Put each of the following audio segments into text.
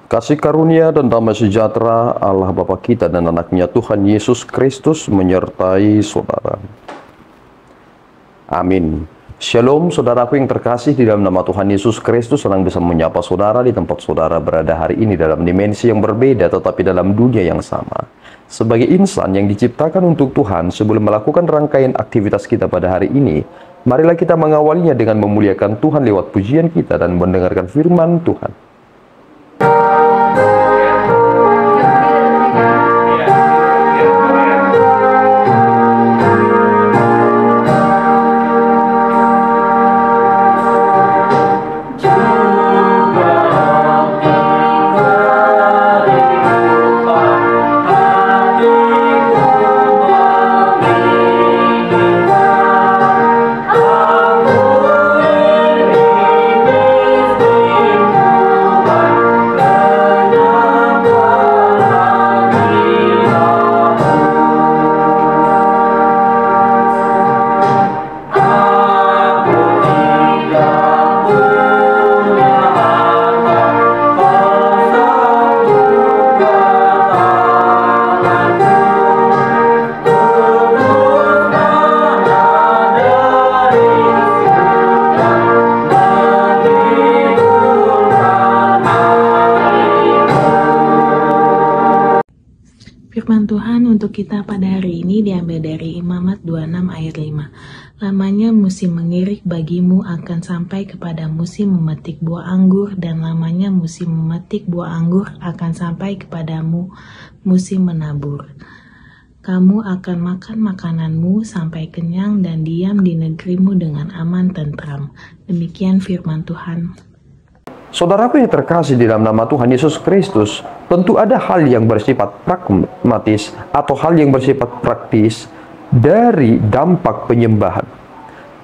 Kasih karunia dan damai sejahtera Allah Bapa kita dan anaknya Tuhan Yesus Kristus menyertai saudara. Amin. Shalom saudaraku yang terkasih, di dalam nama Tuhan Yesus Kristus senang bisa menyapa saudara di tempat saudara berada hari ini dalam dimensi yang berbeda tetapi dalam dunia yang sama. Sebagai insan yang diciptakan untuk Tuhan, sebelum melakukan rangkaian aktivitas kita pada hari ini, marilah kita mengawalinya dengan memuliakan Tuhan lewat pujian kita dan mendengarkan firman Tuhan. Firman Tuhan untuk kita pada hari ini diambil dari Imamat 26 ayat 5. Lamanya musim mengirik bagimu akan sampai kepada musim memetik buah anggur, dan lamanya musim memetik buah anggur akan sampai kepadamu musim menabur. Kamu akan makan makananmu sampai kenyang dan diam di negerimu dengan aman tentram. Demikian firman Tuhan. Saudaraku yang terkasih di dalam nama Tuhan Yesus Kristus, tentu ada hal yang bersifat pragmatis atau hal yang bersifat praktis dari dampak penyembahan.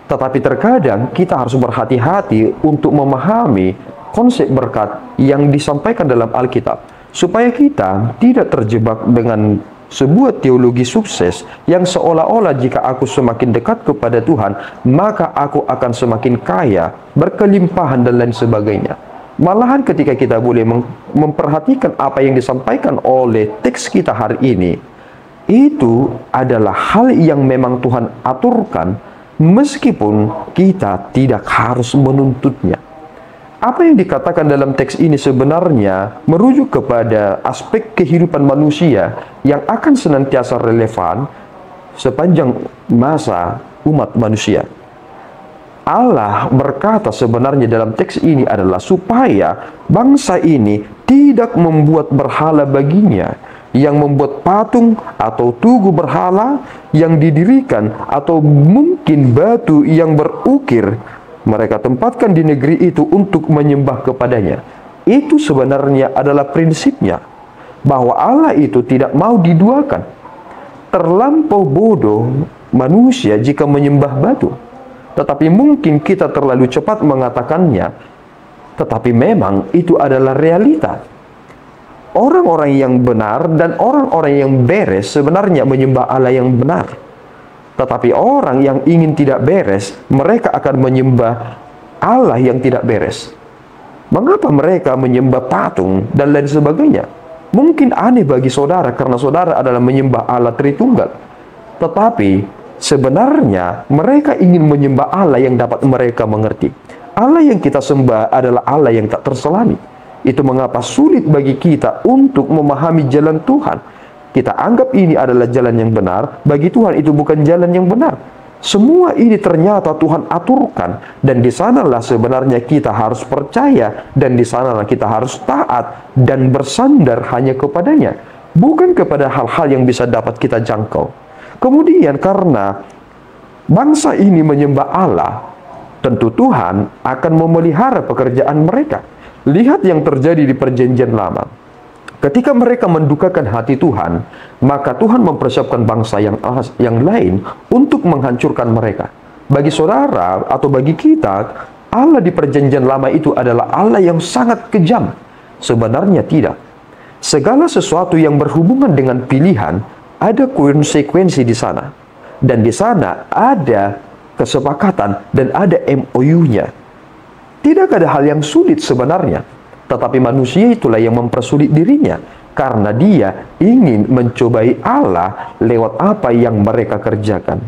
Tetapi terkadang kita harus berhati-hati untuk memahami konsep berkat yang disampaikan dalam Alkitab, supaya kita tidak terjebak dengan sebuah teologi sukses yang seolah-olah jika aku semakin dekat kepada Tuhan, maka aku akan semakin kaya, berkelimpahan dan lain sebagainya. Malahan ketika kita boleh memperhatikan apa yang disampaikan oleh teks kita hari ini, itu adalah hal yang memang Tuhan aturkan meskipun kita tidak harus menuntutnya. Apa yang dikatakan dalam teks ini sebenarnya merujuk kepada aspek kehidupan manusia yang akan senantiasa relevan sepanjang masa umat manusia. Allah berkata sebenarnya dalam teks ini adalah supaya bangsa ini tidak membuat berhala baginya, yang membuat patung atau tugu berhala yang didirikan, atau mungkin batu yang berukir mereka tempatkan di negeri itu untuk menyembah kepadanya. Itu sebenarnya adalah prinsipnya, bahwa Allah itu tidak mau diduakan. Terlampau bodoh manusia jika menyembah batu. Tetapi mungkin kita terlalu cepat mengatakannya. Tetapi memang itu adalah realita. Orang-orang yang benar dan orang-orang yang beres sebenarnya menyembah Allah yang benar. Tetapi orang yang ingin tidak beres, mereka akan menyembah Allah yang tidak beres. Mengapa mereka menyembah patung dan lain sebagainya? Mungkin aneh bagi saudara karena saudara adalah menyembah Allah Tritunggal. Tetapi sebenarnya mereka ingin menyembah Allah yang dapat mereka mengerti. Allah yang kita sembah adalah Allah yang tak terselami. Itu mengapa sulit bagi kita untuk memahami jalan Tuhan. Kita anggap ini adalah jalan yang benar, bagi Tuhan itu bukan jalan yang benar. Semua ini ternyata Tuhan aturkan, dan di sanalah sebenarnya kita harus percaya, dan di sanalah kita harus taat dan bersandar hanya kepadanya, bukan kepada hal-hal yang bisa dapat kita jangkau. Kemudian karena bangsa ini menyembah Allah, tentu Tuhan akan memelihara pekerjaan mereka. Lihat yang terjadi di Perjanjian Lama. Ketika mereka mendukakan hati Tuhan, maka Tuhan mempersiapkan bangsa yang lain untuk menghancurkan mereka. Bagi saudara atau bagi kita, Allah di Perjanjian Lama itu adalah Allah yang sangat kejam. Sebenarnya tidak. Segala sesuatu yang berhubungan dengan pilihan, ada konsekuensi di sana. Dan di sana ada kesepakatan dan ada MOU-nya. Tidak ada hal yang sulit sebenarnya. tetapi manusia itulah yang mempersulit dirinya, karena dia ingin mencobai Allah lewat apa yang mereka kerjakan.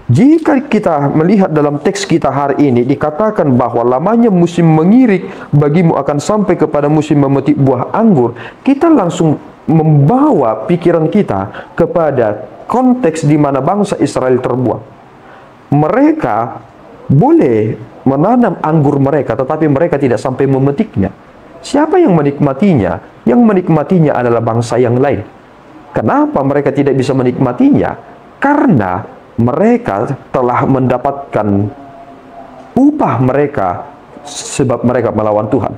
Jika kita melihat dalam teks kita hari ini, dikatakan bahwa lamanya musim mengirik bagimu akan sampai kepada musim memetik buah anggur, kita langsung membawa pikiran kita kepada konteks di mana bangsa Israel terbuang. Mereka boleh menanam anggur mereka, tetapi mereka tidak sampai memetiknya. Siapa yang menikmatinya? Yang menikmatinya adalah bangsa yang lain. Kenapa mereka tidak bisa menikmatinya? Karena mereka telah mendapatkan upah mereka sebab mereka melawan Tuhan.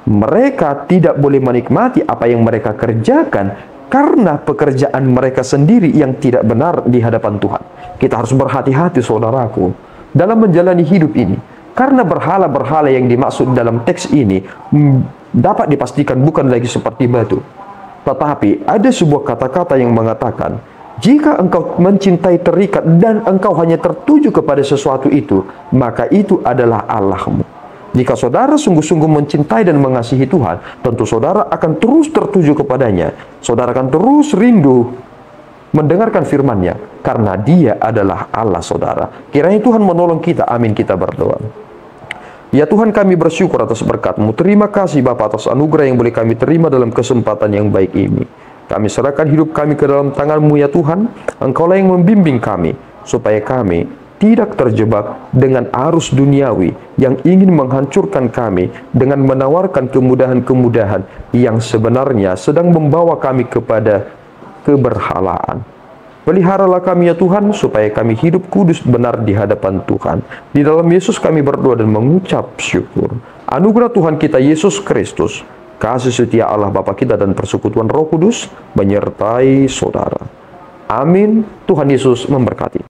Mereka tidak boleh menikmati apa yang mereka kerjakan karena pekerjaan mereka sendiri yang tidak benar di hadapan Tuhan. Kita harus berhati-hati, saudaraku, dalam menjalani hidup ini. Karena berhala-berhala yang dimaksud dalam teks ini dapat dipastikan bukan lagi seperti batu. Tetapi ada sebuah kata-kata yang mengatakan, jika engkau mencintai, terikat, dan engkau hanya tertuju kepada sesuatu itu, maka itu adalah Allahmu. Jika saudara sungguh-sungguh mencintai dan mengasihi Tuhan, tentu saudara akan terus tertuju kepadanya. Saudara akan terus rindu mendengarkan firman-Nya, karena Dia adalah Allah saudara. Kiranya Tuhan menolong kita. Amin. Kita berdoa. Ya Tuhan, kami bersyukur atas berkat-Mu. Terima kasih Bapa atas anugerah yang boleh kami terima dalam kesempatan yang baik ini. Kami serahkan hidup kami ke dalam tangan-Mu ya Tuhan. Engkaulah yang membimbing kami, supaya kami tidak terjebak dengan arus duniawi yang ingin menghancurkan kami dengan menawarkan kemudahan-kemudahan yang sebenarnya sedang membawa kami kepada keberhalaan. Peliharalah kami ya Tuhan, supaya kami hidup kudus benar di hadapan Tuhan. Di dalam Yesus kami berdoa dan mengucap syukur. Anugerah Tuhan kita Yesus Kristus, kasih setia Allah Bapa kita, dan persekutuan Roh Kudus menyertai saudara. Amin. Tuhan Yesus memberkati.